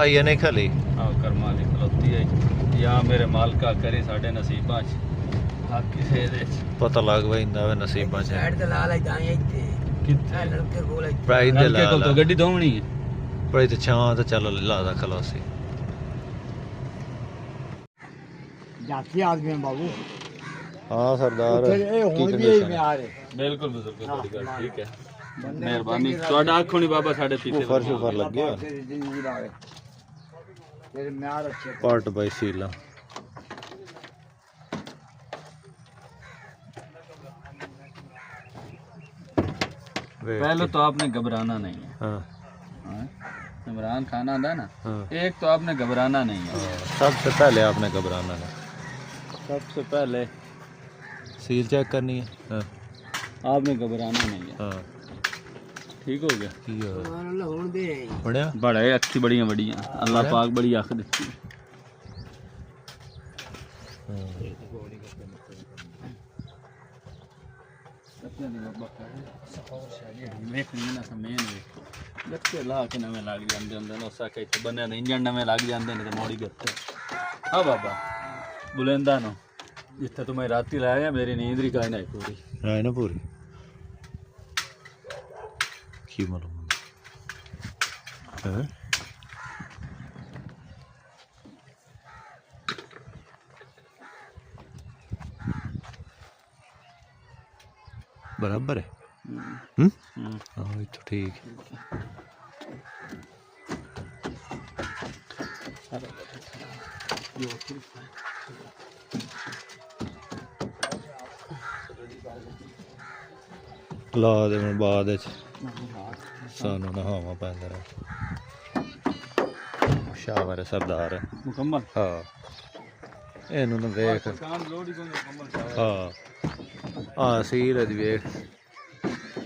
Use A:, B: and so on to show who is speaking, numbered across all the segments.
A: आइए नहीं खाली
B: कर मालिक खलोती है या मेरे मालका करे साढ़े नसीबा हक किसे दे
A: पता लग वैंदा वे नसीबां च
C: साइड ते ला लाई दाई इत्ते
B: किथे
C: लड़के कोल
A: प्राइस दे
B: नलके को
A: ला
B: तो गड्डी धोवनी है
A: बड़ी तो छां ते चल लादा खलोसी
C: जाती आदमी है बाबू
A: हाँ सरदार
C: ए
A: की
C: होन भी
A: कंडीशन
C: में
A: है
C: आ रहे
B: बिल्कुल बुजुर्ग थोड़ी गल ठीक है मेहरबानी ਤੁਹਾਡਾ ਅੱਖੋਂ ਨਹੀਂ ਬਾਬਾ ਸਾਡੇ ਪੀछे
A: ऊपर से ऊपर लग गया
C: जिंदगी लावे तेरे म्यार अच्छे
A: पार्ट बाई सीला
B: पहले तो आपने घबराना नहीं है
A: हाँ
B: हाँ? इमरान खान आंदा ना
A: हाँ
B: एक तो आपने घबराना नहीं है
A: सबसे पहले आपने घबराना है
B: सबसे पहले
A: सील चेक करनी है हाँ
B: आपने घबराना नहीं है
A: हाँ
B: ठीक हो गया
A: की हो
C: अल्लाह होन दे
A: बढ़िया
B: बड़ा अखी बड़ियां बड़ियां अल्लाह पाक बड़ी अख दिती ला के नवे लग जाते होंगे उसा के बने इंजन नवे लग जाते हैं तो मोड़ी गत्ते हाँ बाबा बुलेंदा नो जिथे तुम्हें राती लाया मेरी नींद ही कायना है पूरी
A: है ना पूरी की मालूम है बराबर है हाँ ये तो ठीक है ला दे मैं बाद सानू नहावा पैंदा रहा शावर है सरदार है
B: मुकम्मल
A: हाँ इनू ना वेख हाँ हाँ सील है वेख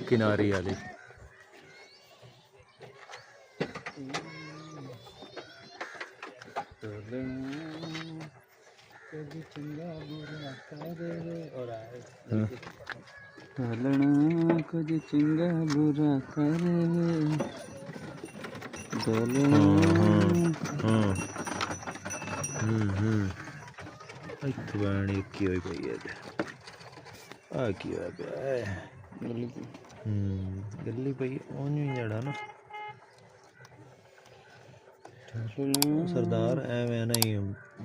A: किनारी वाली
B: ढलना कुछ चंगा बुरा करे
A: इत्थे बैणी की होई पई है आ की होया पिया है गल्ली पई ओनू ही जड़ा ना सरदार एवें नहीं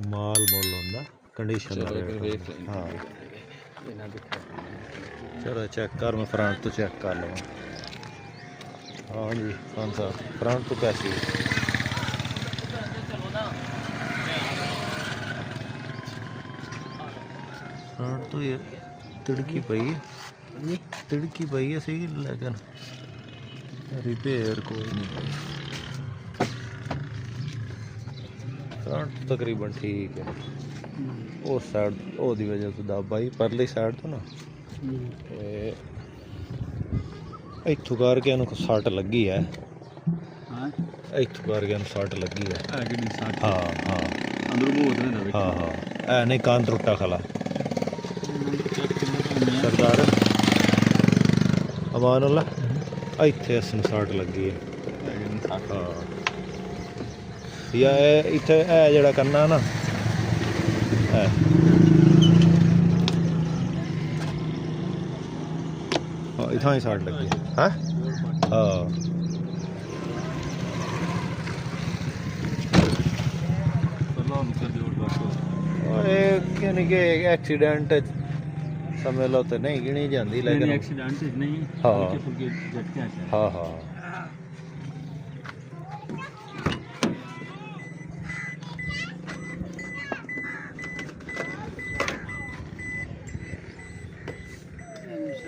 A: माल मोल होंदा कंडीशन हाँ चलो चेक कर मैं फ्रंट तो चेक कर लूँ हाँ जी खान साहब फ्रंट तो कैसी है फ्रंट तो ये तिड़की पई है सही लेकिन रिपेयर कोई नहीं फ्रंट तकरीबन ठीक है उस साइड ओदी वजह तो दब आई परली साइड तो ना इत्थों करके इन्हू सट लगी है इत्थों करके इन्हू सट लगी है हाँ हाँ हाँ हाँ है नहीं कान त्रुट्टा खला सरदार अमान अल्लाह इत्थे इसनू सट लगी है हाँ या इत्थे है जेड़ा करना ना है इतना ही सट लगी है हाँ यानी कि एक्सीडेंट समझ लो तो नहीं गिनी जाती लेकिन
B: एक्सीडेंट नहीं
A: हाँ हाँ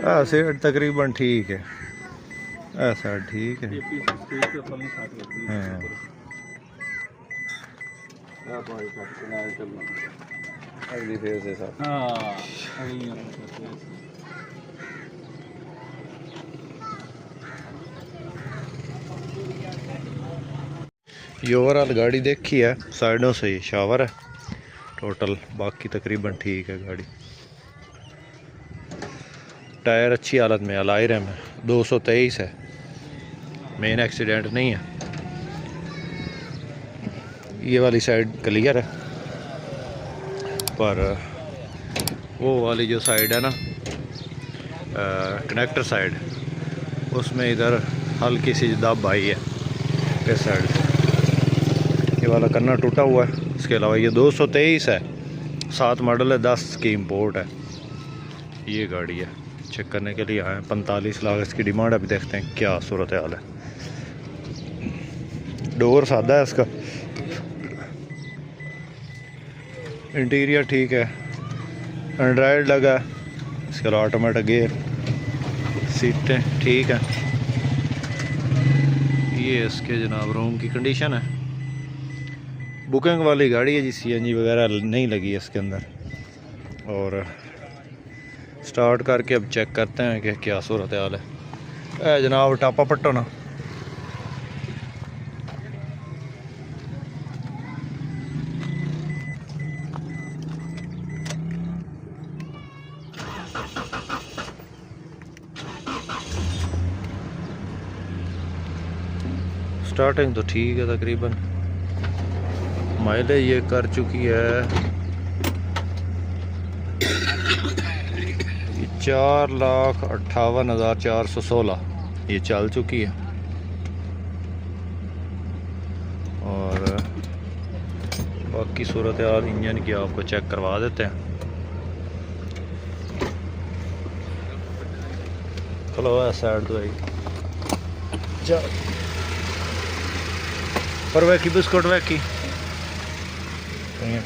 A: हाँ साइड तकरीबन ठीक है साइड ठीक है अगली फेज है सर ये ओवरऑल गाड़ी देखी है साइडों से ही शावर है टोटल बाकी तकरीबन ठीक है गाड़ी टायर अच्छी हालत में अलाई रैम है 223 है मेन एक्सीडेंट नहीं है ये वाली साइड क्लियर है, पर वो वाली जो साइड है ना कनेक्टर साइड, उसमें इधर हल्की सी दब आई है इस साइड से। ये वाला कन्ना टूटा हुआ है। इसके अलावा ये 223 है, 7 मॉडल है, 10 की इंपोर्ट है। ये गाड़ी है, चेक करने के लिए आए। 45 लाख इसकी डिमांड है। अभी देखते हैं क्या सूरत हाल है। डोर सादा है इसका, इंटीरियर ठीक है, एंड्रॉयड लगा है। इसके अलावा ऑटोमेटिक गियर, सीटें ठीक हैं। ये इसके जनाब रूम की कंडीशन है। बुकिंग वाली गाड़ी है जी, CNG वगैरह नहीं लगी है इसके अंदर। और स्टार्ट करके अब चेक करते हैं कि क्या सूरत हाल है। जनाब टापा पट्टो ना। स्टार्टिंग तो ठीक है तकरीबन। माइलेज ये कर चुकी है 4,58,416 ये चल चुकी है। और बाकी सूरत हाल इंजन की आपको चेक करवा देते हैं। चलो साइड तो आई पर वैकी बिस्कुट वैकी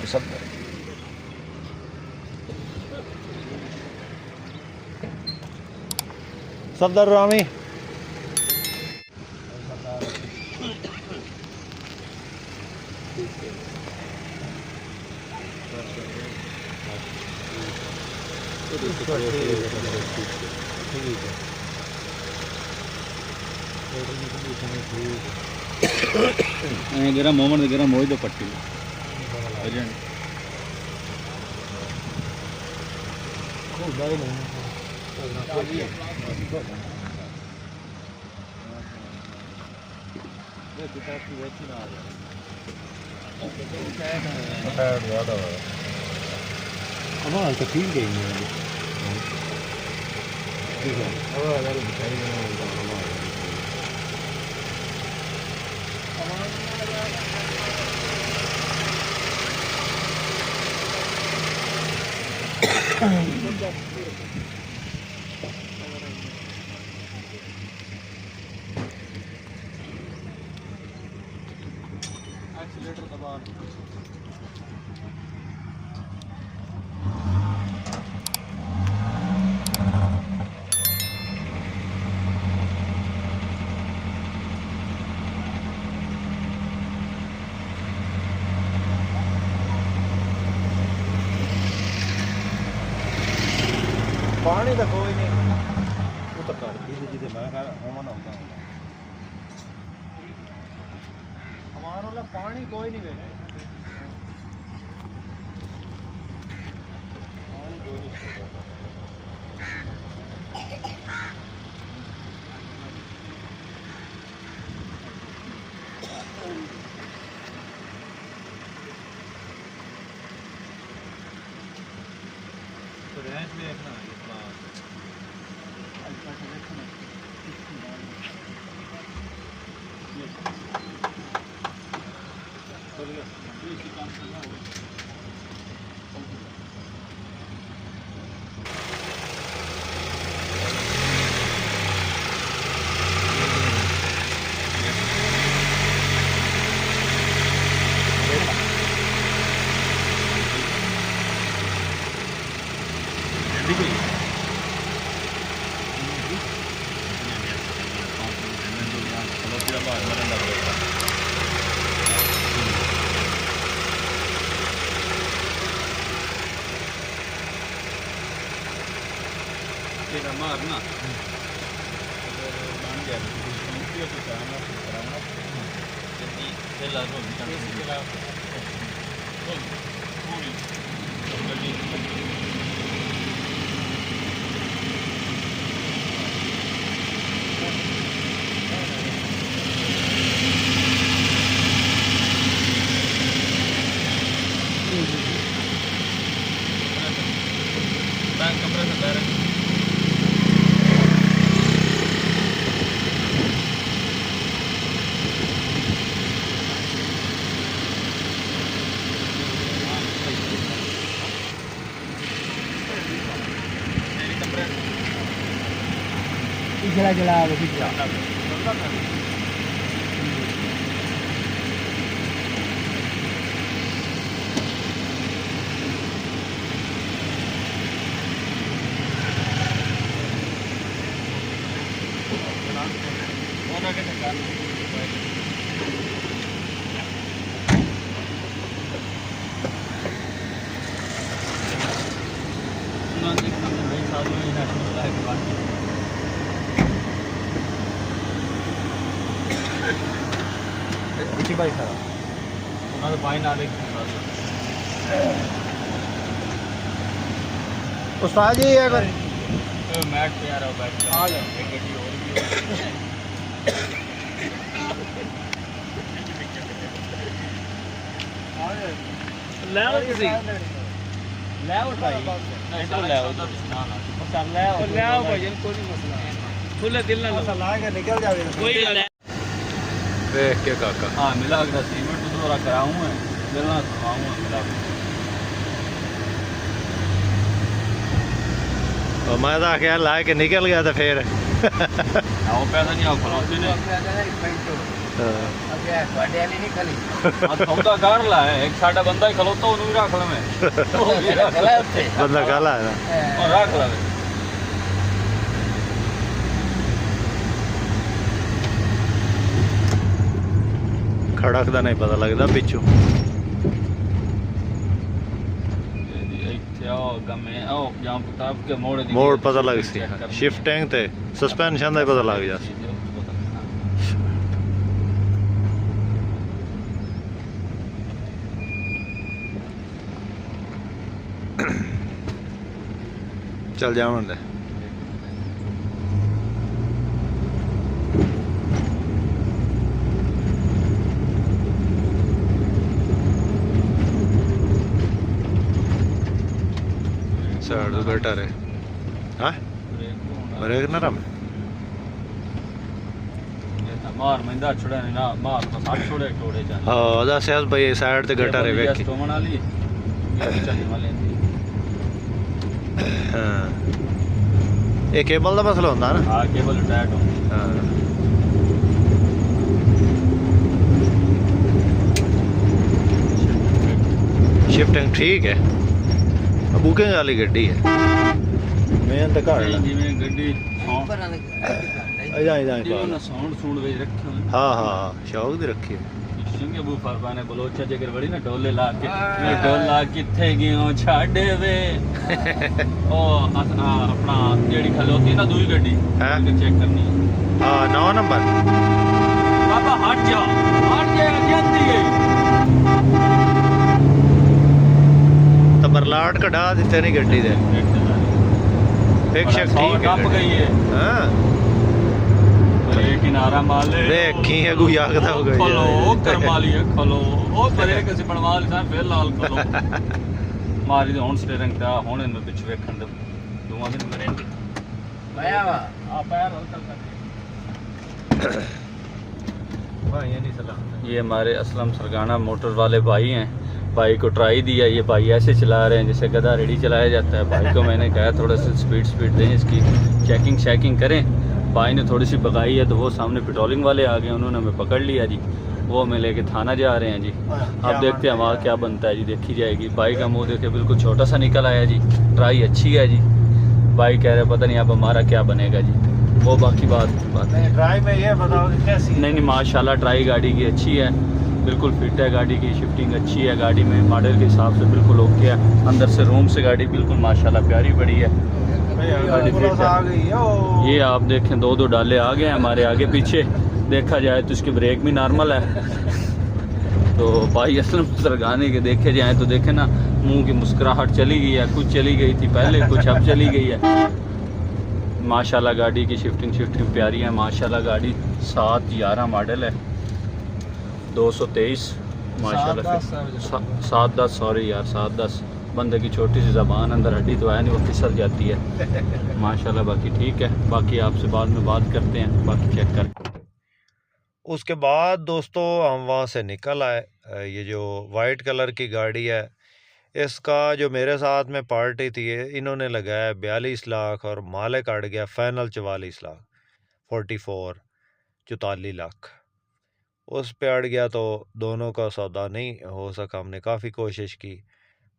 A: सब सफदर रामी।
B: गिरा मोमन गिरा मोई दो पट्टी अर्जेंट
A: अब तो ठीक है एक्सीलेटर दबा। पानी तो कोई नहीं, वो तो कर दी जिसे मैं होना होता हमारा पानी कोई नहीं बेटा। तो रेंज में देखना मारना
C: जला जला वो भी जला भाई सारा उन्होंने भाई नाले उस्ताद जी अगर मैट पे आ रहा बैठ आ जाओ एक गड्डी और भी ले आओ किसी ले आओ भाई नहीं तो ले आओ तो ना ना ले आओ भाई कोई मसला खुले दिल ना ला के निकल जावे कोई
A: देख के काका
B: हाँ मिला के सीमेंट तो दोबारा कराऊँ है मिलना करवाऊँ मिला
A: और मैं तो आख्या ला के निकल गया था फिर
B: आओ पैसा नहीं आओ खिलाते ने सौदा कर ला है एक साडा बंदा ही खलोता उन्हें भी रख ला मैं
A: बंदा काला है ना
B: और रख ला
A: खड़क का नहीं पता लगता पिछू मोड़ पता लग सी शिफ्टिंग ते सस्पेंशन का पता लग जा चल जावन दे साइड तो बेटर है हाँ ब्रेक नरम
B: मार महिंदा छुड़ा नहीं ना मार तो साथ छोड़े टोड़े जाने
A: हाँ दस यार भाई साइड ते गटर है वेख
B: तो मना ली चलने वाले
A: हाँ ये केबल का मसला होता ना
B: हाँ केबल टाइट हो
A: हाँ शिफ्टिंग ठीक है बुकिंग वाली गड्डी है मैं तो घर
B: जिवें गड्डी
A: इधर
B: साउंड सूंड वे रखे
A: हाँ हाँ शौक दी रखी है
B: सिंगे बू फरबा ने बलोचा जगर बड़ी ना ढोले ला के मैं ढोला किथे गयो छाड़े वे ओ अपना जेड़ी खलोती ना दूई गड्डी
A: हाँ
B: चेक करनी है
A: हाँ 9 नंबर
B: बाबा हट जा जल्दी
A: तो बरलाट कढ़ा दिते नहीं गड्डी दे फिक शक ठीक है
B: गई है
A: हाँ
B: किनारा माले
A: देखी है कोई आगदा हो गई
B: खलो कर माली है खलो ओ बरे कैसे बनवा ली फिर लाल खलो मारी दे हुन स्टीयरिंग दा हुन इन पिछ वेखण दे दोवां दिन मरे
C: भैया
B: आ पैर हल्का कर भाई ये नहीं सलाम ये हमारे असलम सरगाना मोटर वाले भाई हैं भाई को ट्राई दिया ये भाई ऐसे चला रहे हैं जैसे गधा रेडी चलाया जाता है भाई को मैंने कहा थोड़ा सा स्पीड दें इसकी चेकिंग करें भाई ने थोड़ी सी भगाई है तो वो सामने पेट्रोलिंग वाले आ गए उन्होंने हमें पकड़ लिया जी वो हमें लेके थाना जा रहे हैं जी अब देखते हैं हमारा क्या बनता है जी देखी जाएगी भाई का मुंह देखे बिल्कुल छोटा सा निकल आया जी ट्राई अच्छी है जी भाई कह रहे पता नहीं अब हमारा क्या बनेगा जी वो बाकी बात
C: ट्राई में ये बताओ कि कैसी
B: नहीं माशाल्लाह ट्राई गाड़ी की अच्छी है बिल्कुल फिट है गाड़ी की शिफ्टिंग अच्छी है गाड़ी में मॉडल के हिसाब से बिल्कुल ओके है अंदर से रूम से गाड़ी बिल्कुल माशाल्लाह प्यारी बड़ी है गाड़ी फिट है ये आप देखें दो डाले आ गए हैं हमारे आगे पीछे देखा जाए तो इसकी ब्रेक भी नॉर्मल है तो भाई असल सरगाने के देखे जाए तो देखे ना मुंह की मुस्कुराहट चली गई है कुछ चली गई थी पहले कुछ अब चली गई है माशाल्लाह गाड़ी की शिफ्टिंग प्यारी है माशाल्लाह गाड़ी 711 मॉडल है 223 माशाल्लाह 710 सॉरी यार 710 बंदे की छोटी सी ज़बान अंदर हड्डी तो है नहीं वो फिसल जाती है माशाल्लाह बाकी ठीक है बाकी आपसे बाद में बात करते हैं बाकी चेक कर
A: उसके बाद दोस्तों हम वहाँ से निकल आए ये जो वाइट कलर की गाड़ी है इसका जो मेरे साथ में पार्टी थी इन्होंने लगाया 42 लाख और मालिक अट गया फाइनल 44 लाख 44 44 लाख उस पे अड़ गया। तो दोनों का सौदा नहीं हो सका, हमने काफ़ी कोशिश की।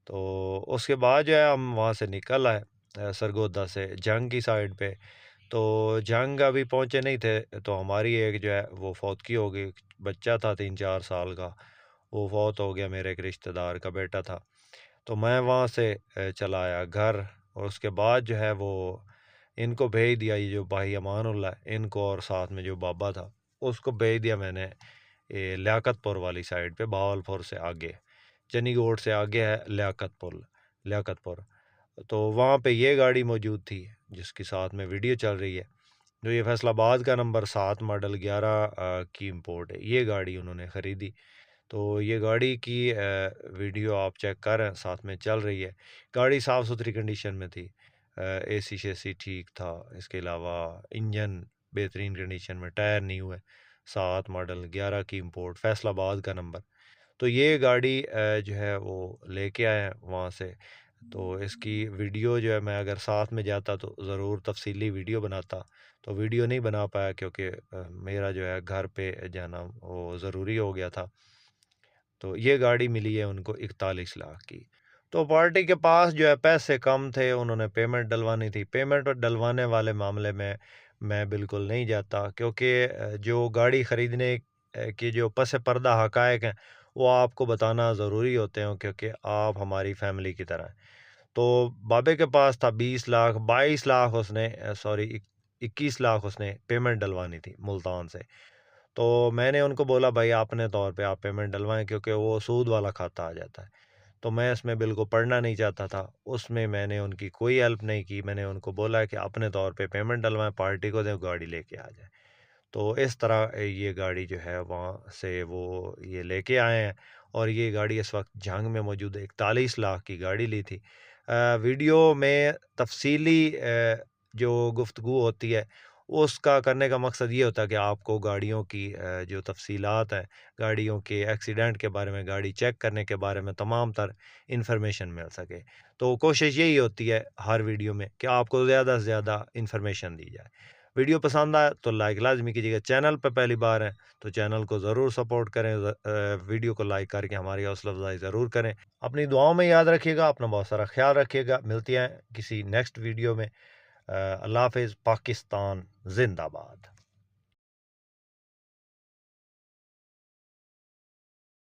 A: तो उसके बाद जो है हम वहाँ से निकल आए सरगोदा से जंग की साइड पे। तो जंग अभी पहुँचे नहीं थे तो हमारी एक जो है वो फौतगी हो गई। बच्चा था 3-4 साल का, वो फौत हो गया, मेरे एक रिश्तेदार का बेटा था। तो मैं वहाँ से चला आया घर, और उसके बाद जो है वो इनको भेज दिया, ये जो भाई अमानुल्लाह है, इनको और साथ में जो बाबा था उसको भेज दिया मैंने ये लियाकतपुर वाली साइड पे, बहावलपुर से आगे, चनीगोड से आगे है लियाकतपुर। तो वहाँ पे ये गाड़ी मौजूद थी जिसके साथ में वीडियो चल रही है, जो ये फैसलाबाद का नंबर 7 मॉडल 11 की इम्पोर्ट है। ये गाड़ी उन्होंने ख़रीदी। तो ये गाड़ी की वीडियो आप चेक करें, साथ में चल रही है। गाड़ी साफ़ सुथरी कंडीशन में थी, एसी शेसी ठीक था, इसके अलावा इंजन बेहतरीन कंडीशन में, टायर नहीं हुए। 7 मॉडल 11 की इम्पोर्ट, फैसलाबाद का नंबर। तो ये गाड़ी जो है वो लेके आए हैं वहाँ से। तो इसकी वीडियो जो है, मैं अगर साथ में जाता तो ज़रूर तफसीली वीडियो बनाता, तो वीडियो नहीं बना पाया क्योंकि मेरा जो है घर पे जाना वो ज़रूरी हो गया था। तो ये गाड़ी मिली है उनको 41 लाख की। तो पार्टी के पास जो है पैसे कम थे, उन्होंने पेमेंट डलवानी थी। पेमेंट डलवाने वाले मामले में मैं बिल्कुल नहीं जाता, क्योंकि जो गाड़ी ख़रीदने की जो पस पर्दा हक़ाइक़ हैं वो आपको बताना ज़रूरी होते हैं, क्योंकि आप हमारी फ़ैमिली की तरह हैं। तो बाबे के पास था 20 लाख, 22 लाख उसने सॉरी 21 लाख उसने पेमेंट डलवानी थी मुल्तान से। तो मैंने उनको बोला भाई अपने तौर पे आप पेमेंट डलवाएं, क्योंकि वो सूद वाला खाता आ जाता है। तो मैं इसमें बिल्कुल पढ़ना नहीं चाहता था, उसमें मैंने उनकी कोई हेल्प नहीं की। मैंने उनको बोला कि अपने तौर पे पेमेंट डलवाएं, पार्टी को दें, गाड़ी लेके आ जाए। तो इस तरह ये गाड़ी जो है वहाँ से वो ये लेके आए हैं, और ये गाड़ी इस वक्त जंग में मौजूद है। 41 लाख की गाड़ी ली थी। वीडियो में तफसीली जो गुफ्तगू होती है उसका करने का मकसद ये होता है कि आपको गाड़ियों की जो तफसीलात हैं, गाड़ियों के एक्सीडेंट के बारे में, गाड़ी चेक करने के बारे में तमाम तर इन्फॉर्मेशन मिल सके। तो कोशिश यही होती है हर वीडियो में कि आपको ज़्यादा से ज़्यादा इन्फॉर्मेशन दी जाए। वीडियो पसंद आए तो लाइक लाजमी कीजिएगा। चैनल पर पहली बार है तो चैनल को ज़रूर सपोर्ट करें, वीडियो को लाइक करके हमारी हौसला अफजाई ज़रूर करें। अपनी दुआओं में याद रखिएगा, अपना बहुत सारा ख्याल रखिएगा। मिलती हैं किसी नेक्स्ट वीडियो में। अल्लाह हाफ़िज़। पाकिस्तान ज़िंदाबाद।